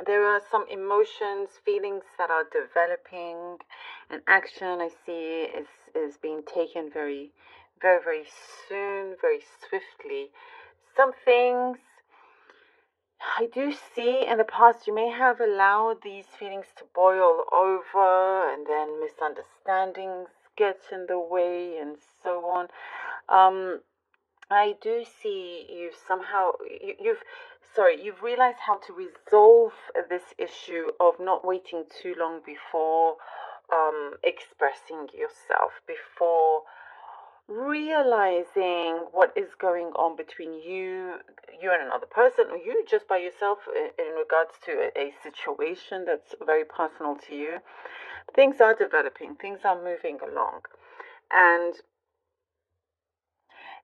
There are some emotions, feelings that are developing, and action I see is being taken very, very, very soon, very swiftly. Some things I do see in the past you may have allowed these feelings to boil over, and then misunderstandings get in the way, and so on. Um, I do see you've realized how to resolve this issue of not waiting too long before expressing yourself, before realizing what is going on between you and another person, or you just by yourself in regards to a situation that's very personal to you. Things are developing, things are moving along, and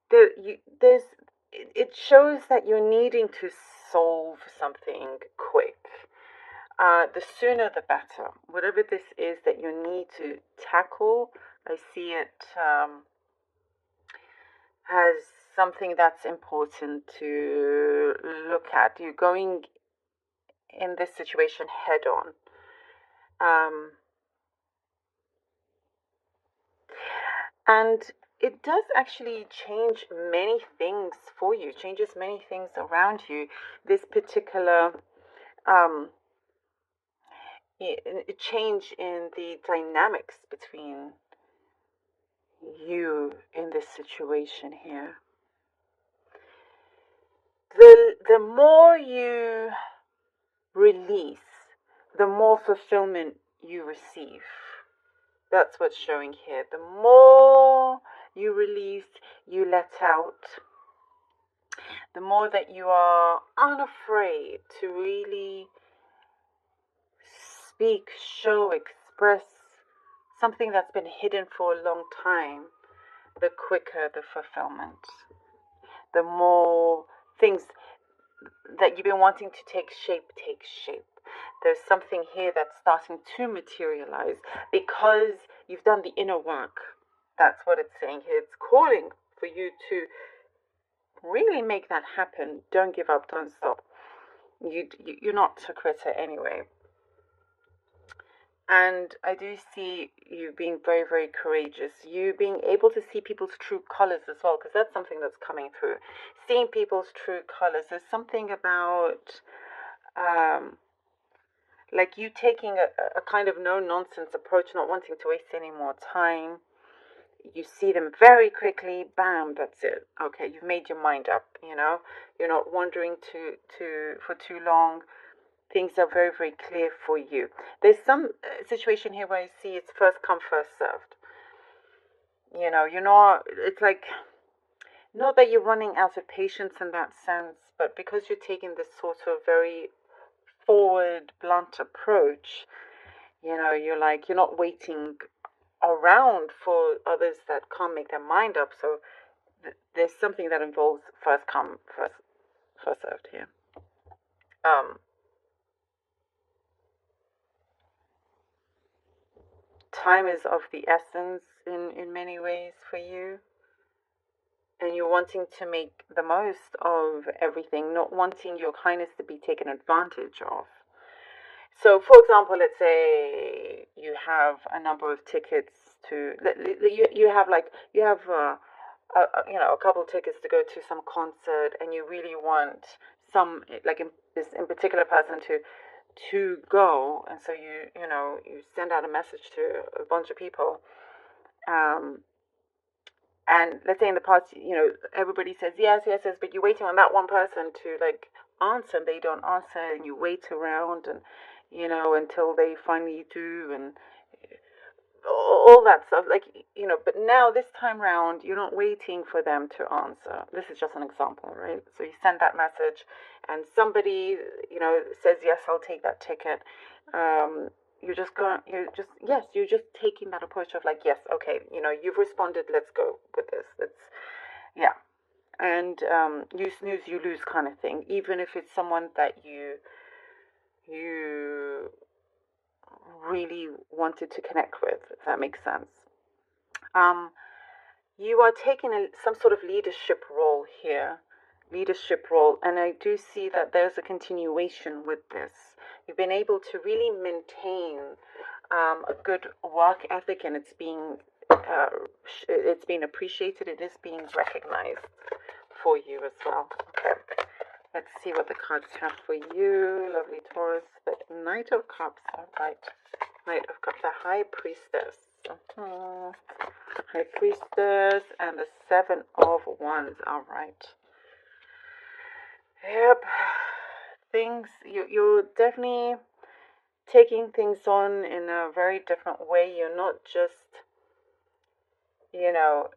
there's it shows that you're needing to solve something quick. The sooner the better. Whatever this is that you need to tackle, I see it as something that's important to look at. You're going in this situation head on. And it does actually change many things for you, changes many things around you. This particular um, change in the dynamics between you in this situation here. The more you release, the more fulfillment you receive. That's what's showing here. The more you release, you let out, the more that you are unafraid to really speak, show, express something that's been hidden for a long time, the quicker the fulfillment. The more things that you've been wanting to take shape. There's something here that's starting to materialize because you've done the inner work. That's what it's saying here. It's calling for you to really make that happen. Don't give up, don't stop. You're not a quitter anyway. And I do see you being very, very courageous. You being able to see people's true colors as well, because that's something that's coming through. Seeing people's true colors. There's something about like you taking a kind of no nonsense approach, not wanting to waste any more time. You see them very quickly, bam, that's it. Okay, you've made your mind up, You're not wondering for too long. Things are very, very clear for you. There's some situation here where I see it's first come, first served. It's like, not that you're running out of patience in that sense, but because you're taking this sort of very forward, blunt approach, you're not waiting around for others that can't make their mind up. So there's something that involves first come, first served here. Time is of the essence in many ways for you. And you're wanting to make the most of everything, not wanting your kindness to be taken advantage of. So, for example, let's say you have a number of tickets to you have a couple of tickets to go to some concert, and you really want some like in particular person to go, and so you send out a message to a bunch of people. And let's say in the past, everybody says yes, yes, yes, but you're waiting on that one person to like answer, and they don't answer, and you wait around, and until they finally do, and all that stuff. But now this time round, you're not waiting for them to answer. This is just an example, right? So you send that message, and somebody, says yes, I'll take that ticket. You're just taking that approach of like, yes, okay, you've responded, let's go with this. Yeah. And you snooze, you lose kind of thing, even if it's someone that you really wanted to connect with, if that makes sense. You are taking some sort of leadership role here, leadership role, and I do see that there's a continuation with this. You've been able to really maintain a good work ethic, and it's being appreciated. It is being recognized for you as well. Okay, let's see what the cards have for you, lovely Taurus. The Knight of Cups, all right. Knight of Cups, the High Priestess. High Priestess, and the Seven of Wands. All right. Yep. Things, you're definitely taking things on in a very different way. You're not just, you know,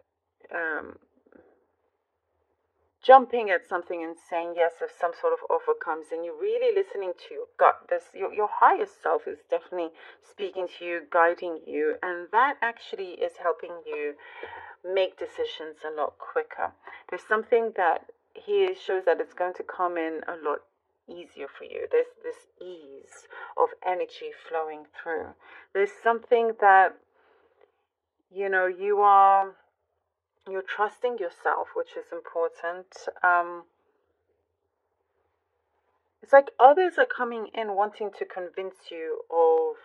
jumping at something and saying yes if some sort of offer comes, and you're really listening to your gut. Your highest self is definitely speaking to you, guiding you, and that actually is helping you make decisions a lot quicker. There's something that here shows that it's going to come in a lot easier for you. There's this ease of energy flowing through. There's something that, you're trusting yourself, which is important. It's like others are coming in wanting to convince you of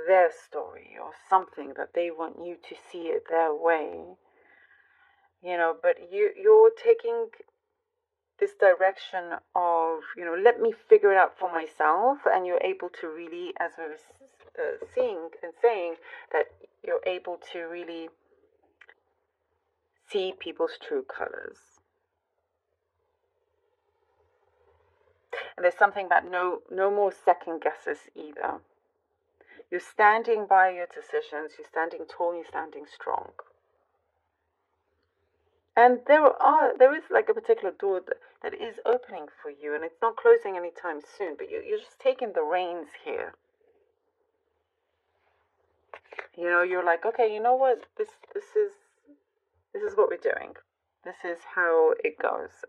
their story or something, that they want you to see it their way. But you're taking this direction of, let me figure it out for myself, and you're able to really, as I was seeing and saying, that you're able to really see people's true colors. And there's something about no more second guesses either. You're standing by your decisions, you're standing tall, you're standing strong. And there is like a particular door that is opening for you, and it's not closing anytime soon, but you're just taking the reins here. You're like, okay, you know what? This is what we're doing. This is how it goes.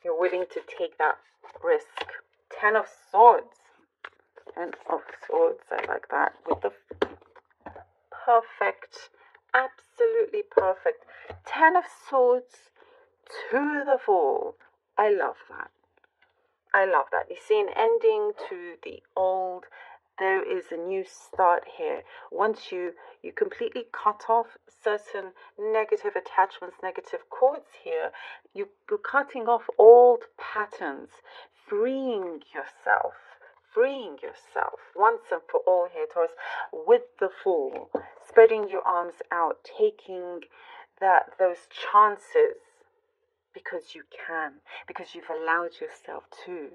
You're willing to take that risk. Ten of Swords. Ten of Swords. I like that. With the perfect, absolutely perfect. Ten of Swords to the Fool. I love that. I love that. You see an ending to the old. There is a new start here. Once you completely cut off certain negative attachments, negative cords here, you're cutting off old patterns, freeing yourself once and for all here, Taurus, with the Fool, spreading your arms out, taking those chances, because you can, because you've allowed yourself to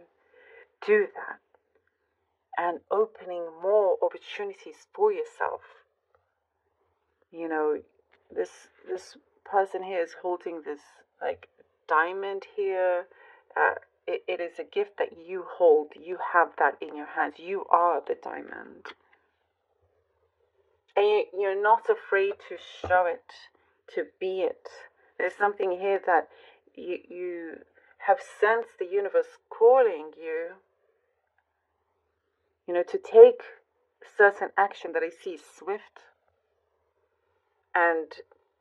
do that, and opening more opportunities for yourself. This person here is holding this like diamond here. It is a gift that you hold. You have that in your hands. You are the diamond. And you're not afraid to show it, to be it. There's something here that you have sensed the universe calling you, to take certain action that I see swift, and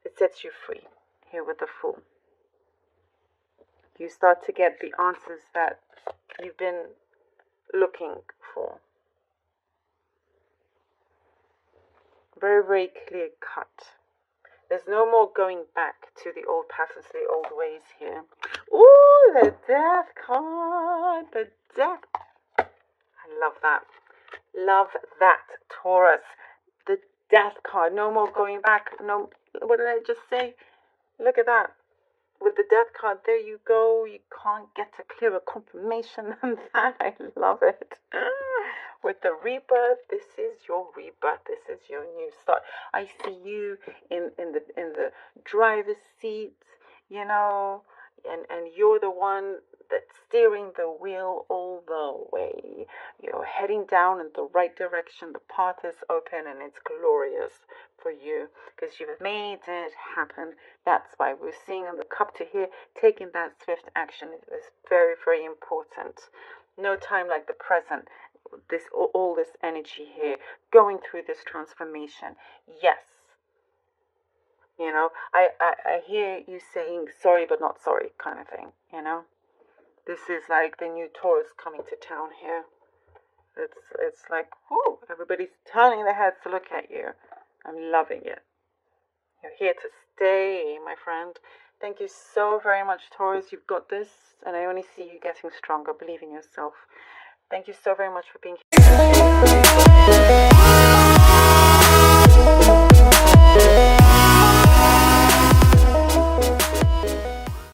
it sets you free here with the Fool. You start to get the answers that you've been looking for. Very, very clear cut. There's no more going back to the old patterns, the old ways here. Ooh, the Death card. The Death. I love that. Love that, Taurus. The Death card. No more going back. No, what did I just say? Look at that. With the Death card, there you go. You can't get a clearer confirmation than that. I love it. With the Rebirth, this is your rebirth. This is your new start. I see you in the driver's seat, and you're the one that's steering the wheel all the way. You're heading down in the right direction. The path is open, and it's glorious for you because you've made it happen. That's why we're seeing on the cup to here, taking that swift action is very, very important. No time like the present. All this energy here, going through this transformation. Yes, You know, I hear you saying sorry but not sorry kind of thing, you know. This is like the new Taurus coming to town here. It's like, whoo, everybody's turning their heads to look at you. I'm loving it. You're here to stay, my friend. Thank you so very much, Taurus. You've got this, and I only see you getting stronger. Believe in yourself. Thank you so very much for being here.